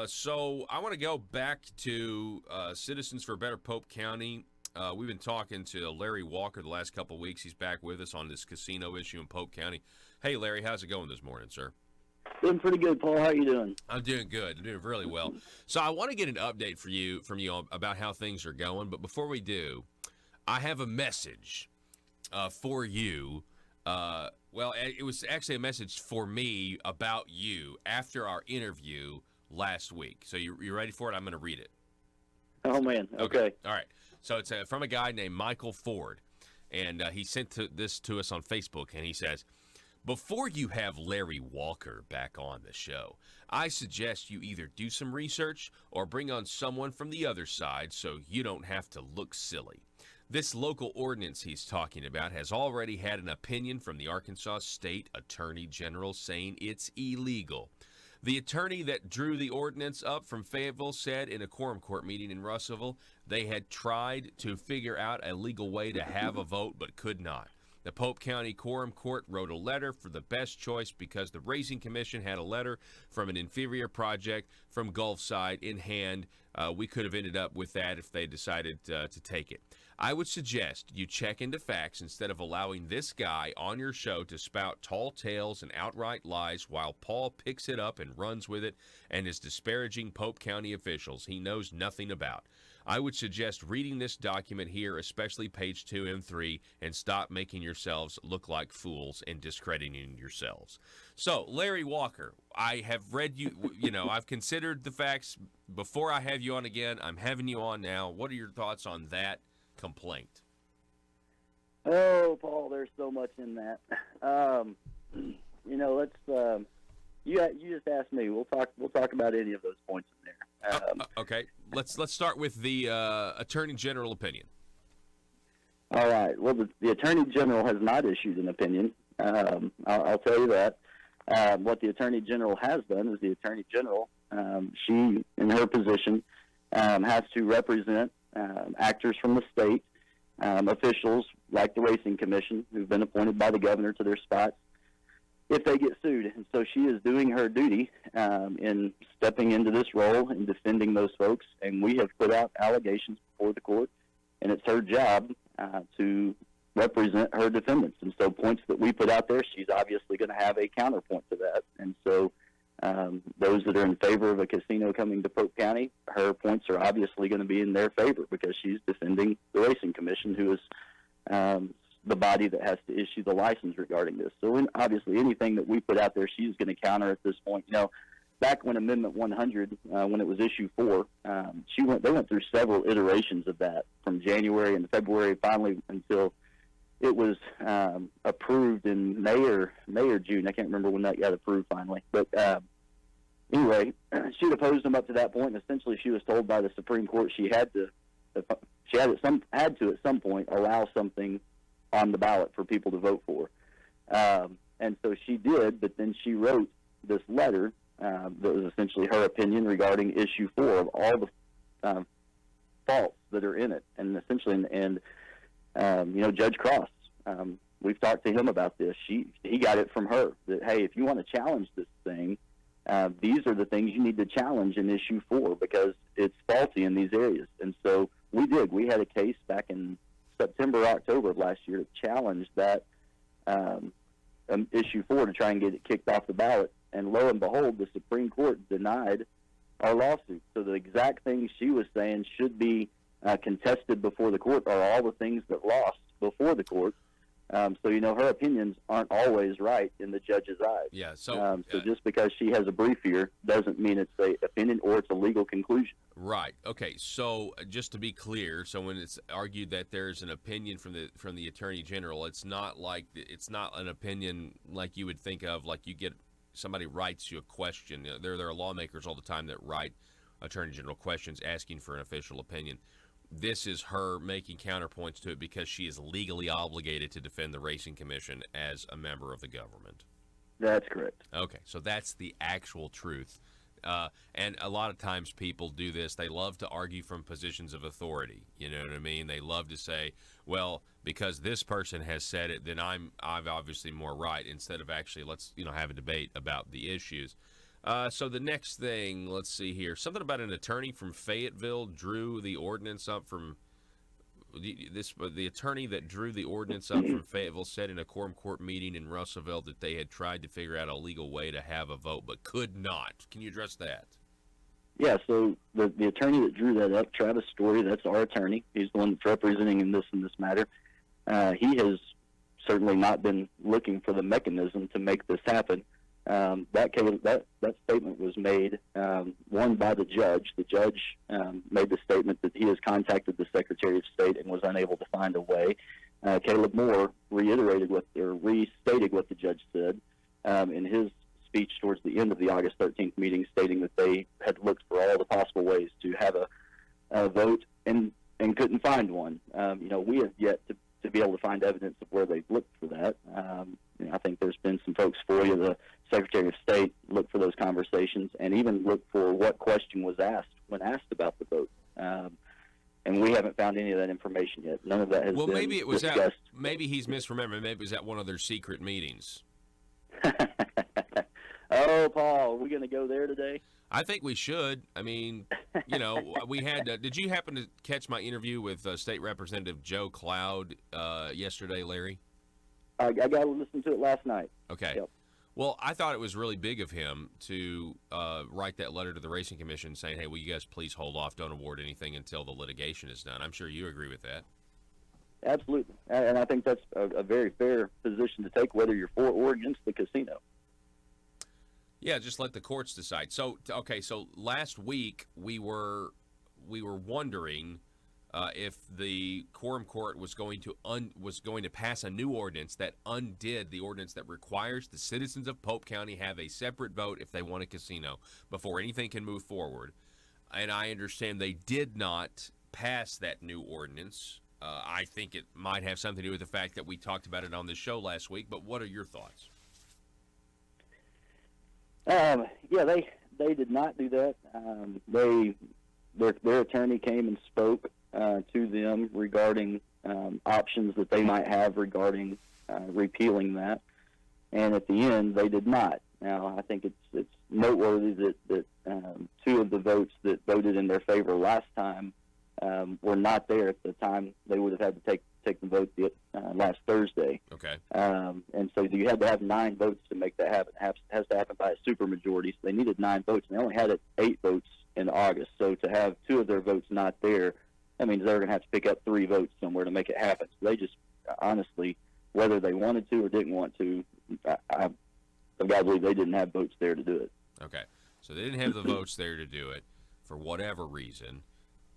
So I want to go back to Citizens for a Better Pope County. We've been talking to Larry Walker the last couple of weeks. He's back with us on this casino issue in Pope County. Hey, Larry, how's it going this morning, sir? Doing pretty good, Paul. How are you doing? I'm doing good. I'm doing really well. So I want to get an update from you about how things are going. But before we do, I have a message for you. It was actually a message for me about you after our interview last week. So you ready for it? I'm going to read it. Oh, man. Okay. All right. So it's from a guy named Michael Ford, and he sent this to us on Facebook, and he says, before you have Larry Walker back on the show, I suggest you either do some research or bring on someone from the other side so you don't have to look silly. This local ordinance he's talking about has already had an opinion from the Arkansas State Attorney General saying it's illegal. The attorney that drew the ordinance up from Fayetteville said in a quorum court meeting in Russellville they had tried to figure out a legal way to have a vote but could not. The Pope County Quorum Court wrote a letter for the best choice because the Racing Commission had a letter from an inferior project from Gulfside in hand. We could have ended up with that if they decided to take it. I would suggest you check into facts instead of allowing this guy on your show to spout tall tales and outright lies while Paul picks it up and runs with it and is disparaging Pope County officials he knows nothing about. I would suggest reading this document here, especially page 2 and 3, and stop making yourselves look like fools and discrediting yourselves. So, Larry Walker, I have read I've considered the facts before I have you on again. I'm having you on now. What are your thoughts on that complaint? Oh, Paul, there's so much in that. Let's. You just asked me. We'll talk about any of those points in there. Okay. Let's start with the Attorney General opinion. All right. Well, the Attorney General has not issued an opinion. I'll tell you that. What the Attorney General has done is the Attorney General, she, in her position, has to represent actors from the state, officials like the Racing Commission, who've been appointed by the governor to their spots, if they get sued. And so she is doing her duty in stepping into this role and defending those folks. And we have put out allegations before the court, and it's her job to represent her defendants. And so points that we put out there, she's obviously going to have a counterpoint to that. And so those that are in favor of a casino coming to Pope County, her points are obviously going to be in their favor because she's defending the Racing Commission, who is the body that has to issue the license regarding this. So obviously anything that we put out there, she's going to counter at this point. Back when Amendment 100, when it was issue 4, they went through several iterations of that from January and February, finally until it was approved in May or June. I can't remember when that got approved finally. But anyway, she opposed them up to that point, and essentially she was told by the Supreme Court she had to at some point allow something on the ballot for people to vote for. And so she did, but then she wrote this letter that was essentially her opinion regarding issue 4 of all the faults that are in it. And essentially, Judge Cross, we've talked to him about this. He got it from her that, hey, if you want to challenge this thing, these are the things you need to challenge in issue 4 because it's faulty in these areas. And so we did. We had a case back in September, October of last year to challenge that issue 4 to try and get it kicked off the ballot. And lo and behold, the Supreme Court denied our lawsuit. So the exact things she was saying should be contested before the court are all the things that lost before the court. Her opinions aren't always right in the judge's eyes. Yeah. So just because she has a brief here doesn't mean it's an opinion or it's a legal conclusion. Right. Okay. So just to be clear, so when it's argued that there's an opinion from the Attorney General, it's not an opinion like you would think of, like you get somebody writes you a question. There are lawmakers all the time that write Attorney General questions asking for an official opinion. This is her making counterpoints to it because she is legally obligated to defend the Racing Commission as a member of the government. That's correct. Okay, so that's the actual truth. And a lot of times people do this. They love to argue from positions of authority. You know what I mean? They love to say, well, because this person has said it, then I'm obviously more right, instead of actually let's have a debate about the issues. So the next thing, let's see here. Something about an attorney from Fayetteville drew the ordinance up from the attorney that drew the ordinance up from Fayetteville said in a quorum court meeting in Russellville that they had tried to figure out a legal way to have a vote but could not. Can you address that? Yeah, so the attorney that drew that up, Travis Story, that's our attorney. He's the one that's representing in this matter. He has certainly not been looking for the mechanism to make this happen. That statement was made, one, by the judge. The judge made the statement that he has contacted the Secretary of State and was unable to find a way. Caleb Moore restated what the judge said in his speech towards the end of the August 13th meeting, stating that they had looked for all the possible ways to have a vote and couldn't find one. We have yet to be able to find evidence of where they've looked for that. I think there's been some folks for you. The Secretary of State looked for those conversations and even looked for what question was asked when asked about the vote. And we haven't found any of that information yet. None of that has been maybe it was discussed. Maybe he's misremembering. Maybe it was at one of their secret meetings. Oh, Paul, are we going to go there today? I think we should. I mean, we had. Did you happen to catch my interview with State Representative Joe Cloud yesterday, Larry? I got to listen to it last night. Okay. Yep. Well, I thought it was really big of him to write that letter to the Racing Commission saying, hey, will you guys please hold off, don't award anything until the litigation is done. I'm sure you agree with that. Absolutely. And I think that's a very fair position to take, whether you're for or against the casino. Yeah, just let the courts decide. So last week we were wondering if the quorum court was going to pass a new ordinance that undid the ordinance that requires the citizens of Pope County have a separate vote if they want a casino before anything can move forward. And I understand they did not pass that new ordinance. I think it might have something to do with the fact that we talked about it on this show last week. But what are your thoughts? Yeah, they did not do that. Their attorney came and spoke to them regarding options that they might have regarding repealing that, and at the end they did not. Now I think it's noteworthy that two of the votes that voted in their favor last time were not there at the time they would have had to take the vote last Thursday. Okay. And so you had to have 9 votes to make that happen. It has to happen by a supermajority. So they needed 9 votes, and they only had 8 votes in August. So to have 2 of their votes not there, that means they're going to have to pick up 3 votes somewhere to make it happen. So they just, honestly, whether they wanted to or didn't want to, I've got to believe they didn't have votes there to do it. Okay. So they didn't have the votes there to do it for whatever reason.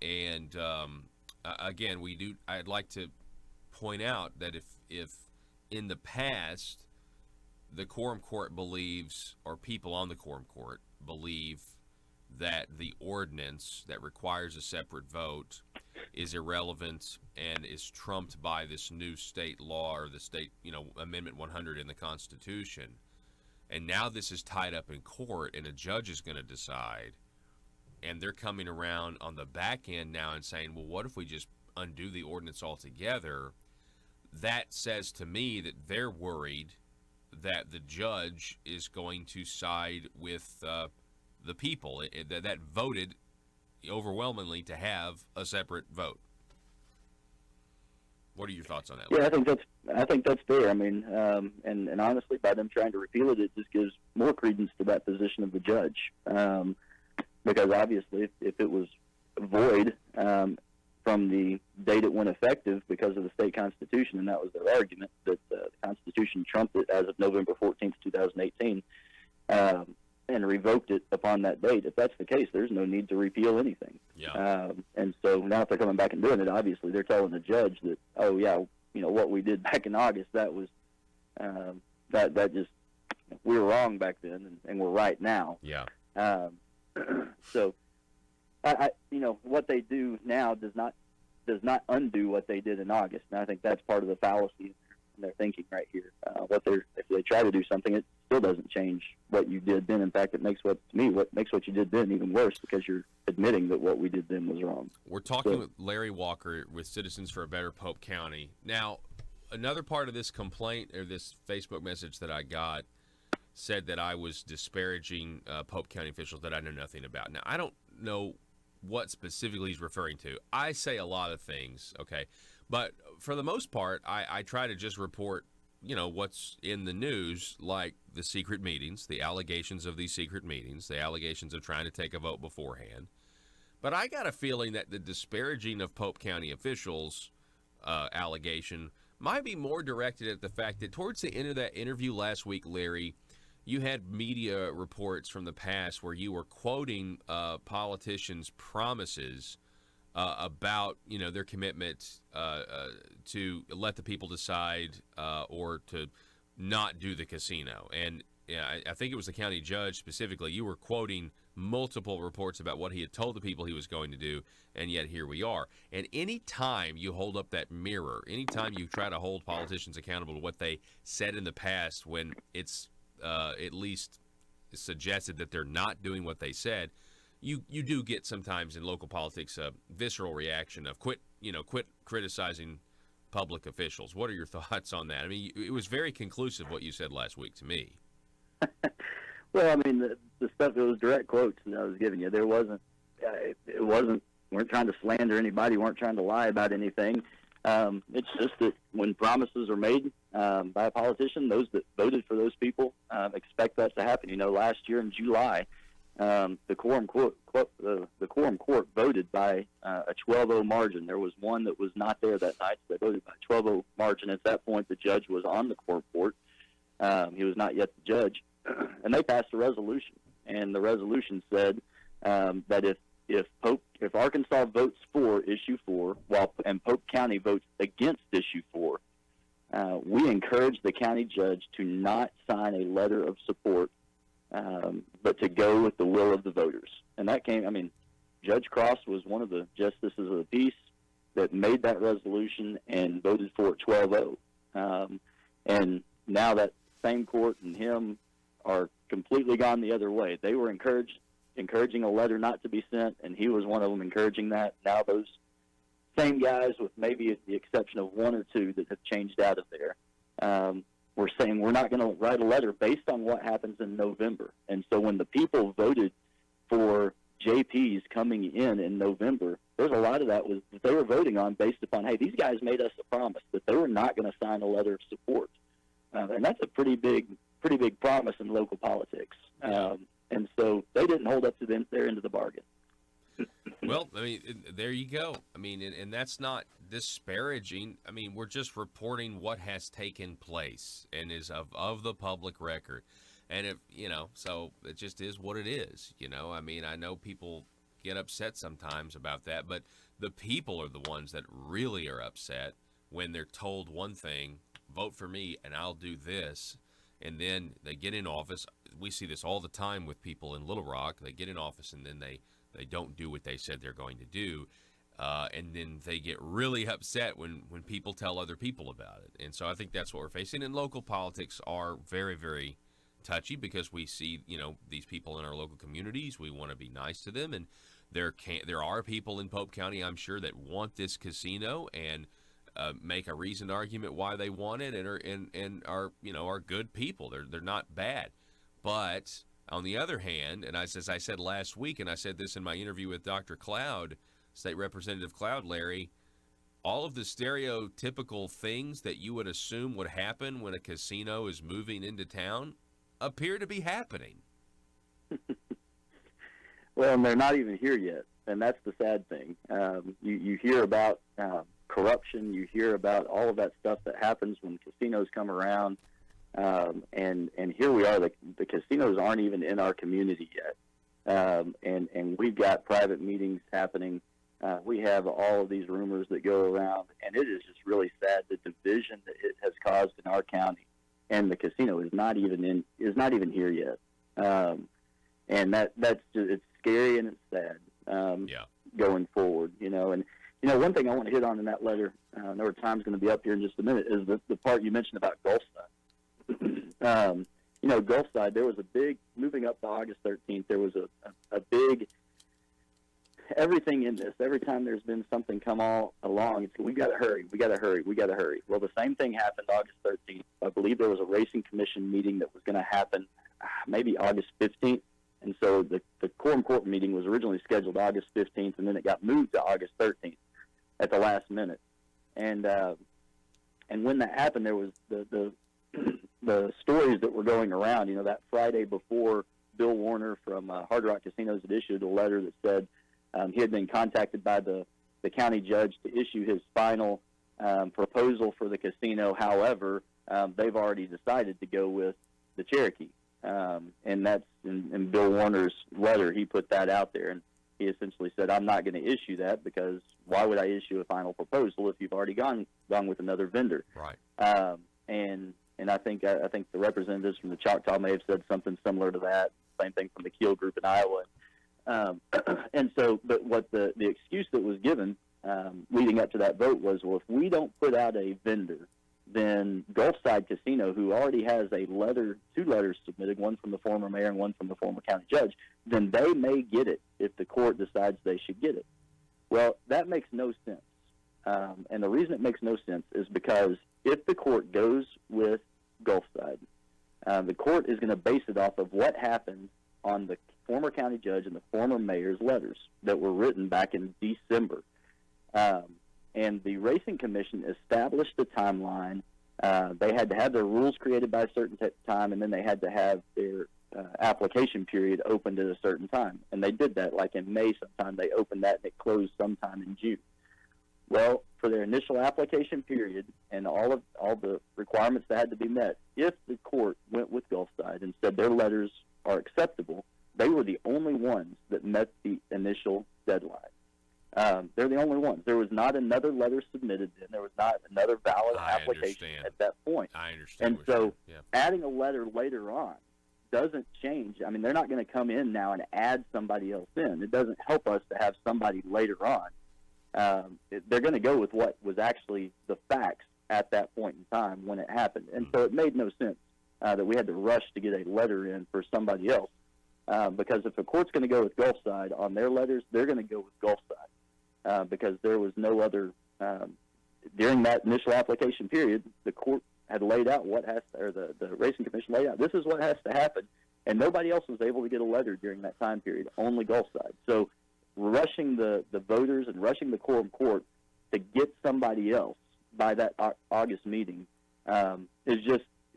And again, I'd like to point out that if in the past the quorum court believes, or people on the quorum court believe, that the ordinance that requires a separate vote is irrelevant and is trumped by this new state law or the state, Amendment 100 in the Constitution, and now this is tied up in court and a judge is going to decide, and they're coming around on the back end now and saying, well, what if we just undo the ordinance altogether? That says to me that they're worried that the judge is going to side with the people that voted overwhelmingly to have a separate vote. What are your thoughts on that? Yeah, I think that's fair. I mean, and honestly, by them trying to repeal it, it just gives more credence to that position of the judge. Because obviously, if it was void from the date it went effective because of the state constitution, and that was their argument, that the Constitution trumped it as of November 14th, 2018, and revoked it upon that date. If that's the case, there's no need to repeal anything. Yeah. And so now if they're coming back and doing it, obviously they're telling the judge that, oh yeah, what we did back in August, that was that just, we were wrong back then, and we're right now. Yeah. So, what they do now does not undo what they did in August, and I think that's part of the fallacy in their thinking right here. If they try to do something, it still doesn't change what you did then. In fact, it makes what you did then even worse, because you're admitting that what we did then was wrong. We're talking with Larry Walker with Citizens for a Better Pope County. Now, another part of this complaint or this Facebook message that I got said that I was disparaging Pope County officials that I know nothing about. Now, I don't know what specifically he's referring to. I say a lot of things, okay? But for the most part, I try to just report, what's in the news, like the secret meetings, the allegations of these secret meetings, the allegations of trying to take a vote beforehand. But I got a feeling that the disparaging of Pope County officials allegation might be more directed at the fact that towards the end of that interview last week, Larry, you had media reports from the past where you were quoting politicians' promises about, their commitment to let the people decide or to not do the casino. And I think it was the county judge specifically. You were quoting multiple reports about what he had told the people he was going to do, and yet here we are. And any time you hold up that mirror, anytime you try to hold politicians accountable to what they said in the past when it's at least suggested that they're not doing what they said, you do get sometimes in local politics a visceral reaction of quit criticizing public officials. What are your thoughts on that? I mean, it was very conclusive what you said last week to me. Well, I mean, the stuff, it was direct quotes that I was giving you. There wasn't, weren't trying to slander anybody, weren't trying to lie about anything. It's just that when promises are made by a politician, those that voted for those people expect that to happen. Last year in July, the quorum court voted by a 12-0 margin. There was one that was not there that night, so they voted by a 12-0 margin. At that point, the judge was on the quorum court. He was not yet the judge. And they passed a resolution, and the resolution said that if Arkansas votes for Issue 4, and Pope County votes against Issue 4, we encourage the county judge to not sign a letter of support, but to go with the will of the voters. And that Judge Cross was one of the justices of the peace that made that resolution and voted for it 12-0. And now that same court and him are completely gone the other way. They were encouraging a letter not to be sent, and he was one of them encouraging that. Now those same guys, with maybe the exception of one or two that have changed out of there, we're saying we're not going to write a letter based on what happens in November. And so when the people voted for JPs coming in November, there's a lot of that was that they were voting on based upon, hey, these guys made us a promise that they were not going to sign a letter of support. And that's a pretty big promise in local politics. And so they didn't hold up to their end of the bargain. Well, I mean, there you go. I mean, and that's not disparaging. I mean, we're just reporting what has taken place and is of the public record. And if, so it just is what it is, I mean, I know people get upset sometimes about that, but the people are the ones that really are upset when they're told one thing, vote for me and I'll do this. And then they get in office. We see this all the time with people in Little Rock. They get in office and then they don't do what they said they're going to do. And then they get really upset when people tell other people about it. And so I think that's what we're facing. And local politics are very, very touchy because we see, these people in our local communities. We want to be nice to them. And there are people in Pope County, I'm sure, that want this casino and make a reasoned argument why they want it and are good people. They're not bad. But on the other hand, and as I said last week, and I said this in my interview with Dr. Cloud, State Representative Cloud, Larry, all of the stereotypical things that you would assume would happen when a casino is moving into town appear to be happening. Well, and they're not even here yet, and that's the sad thing. You hear about corruption, you hear about all of that stuff that happens when casinos come around, and here we are. The casinos aren't even in our community yet, and we've got private meetings happening. We have all of these rumors that go around, and it is just really sad the division that it has caused in our county. And the casino is not even here yet, and that's just, it's scary and it's sad. Going forward, and one thing I want to hit on in that letter, I know our time's going to be up here in just a minute, is the part you mentioned about Gulfside. Gulfside, there was a big, moving up to August 13th, there was a big, everything in this, every time there's been something come all along, it's, we got to hurry. Well, the same thing happened August 13th. I believe there was a racing commission meeting that was going to happen maybe August 15th. And so the quorum court meeting was originally scheduled August 15th, and then it got moved to August 13th at the last minute. And when that happened, there was the stories that were going around. That Friday before, Bill Warner from Hard Rock Casinos had issued a letter that said he had been contacted by the county judge to issue his final proposal for the casino. However, they've already decided to go with the Cherokee. And that's in Bill Warner's letter. He put that out there, and he essentially said, I'm not going to issue that because why would I issue a final proposal if you've already gone with another vendor? Right. And I think the representatives from the Choctaw may have said something similar to that. Same thing from the Keel Group in Iowa. And so, but what the excuse that was given leading up to that vote was, well, if we don't put out a vendor, then Gulfside Casino, who already has two letters submitted, one from the former mayor and one from the former county judge, then they may get it if the court decides they should get it. Well, that makes no sense. And the reason it makes no sense is because if the court goes with Gulfside, the court is going to base it off of what happened on the former county judge and the former mayor's letters that were written back in December. And the Racing Commission established a timeline. They had to have their rules created by a certain time, and then they had to have their application period opened at a certain time. And they did that, like in May sometime. They opened that, and it closed sometime in June. Well, for their initial application period and all the requirements that had to be met, if the court went with Gulfside and said their letters are acceptable, they were the only ones that met the initial deadline. They're the only ones. There was not another letter submitted then. There was not another valid application at that point. I understand. And so adding a letter later on doesn't change. I mean, they're not going to come in now and add somebody else in. It doesn't help us to have somebody later on. They're going to go with what was actually the facts at that point in time when it happened. And so it made no sense that we had to rush to get a letter in for somebody else. Because if the court's going to go with Gulfside on their letters, they're going to go with Gulfside because there was no other during that initial application period. The court had laid out what has to, or the Racing Commission laid out, this is what has to happen, and nobody else was able to get a letter during that time period, only Gulfside. So rushing the voters and rushing the quorum court to get somebody else by that August meeting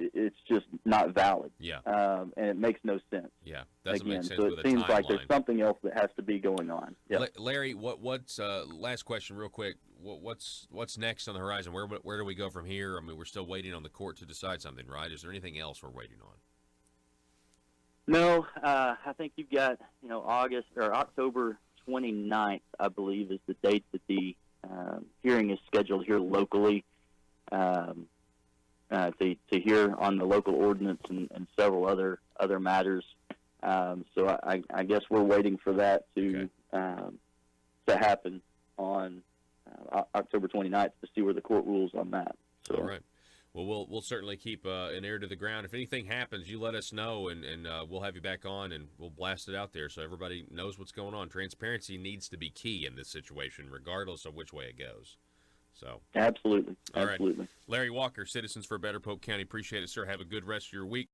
it's just not valid. Yeah. And it makes no sense. Yeah, doesn't make sense so with it a seems timeline. like there's something else that has to be going on. Yep. Larry, what's last question real quick, what's next on the horizon? Where do we go from here? I mean, we're still waiting on the court to decide something, right? Is there anything else we're waiting on? No, I think you've got, August or October 29th, I believe, is the date that the hearing is scheduled here locally to hear on the local ordinance and several other matters. So I guess we're waiting for that to happen on October 29th to see where the court rules on that. So. All right. Well, we'll certainly keep an ear to the ground. If anything happens, you let us know, and we'll have you back on, and we'll blast it out there so everybody knows what's going on. Transparency needs to be key in this situation, regardless of which way it goes. So absolutely. All right. Larry Walker, Citizens for a Better Polk County. Appreciate it, sir. Have a good rest of your week.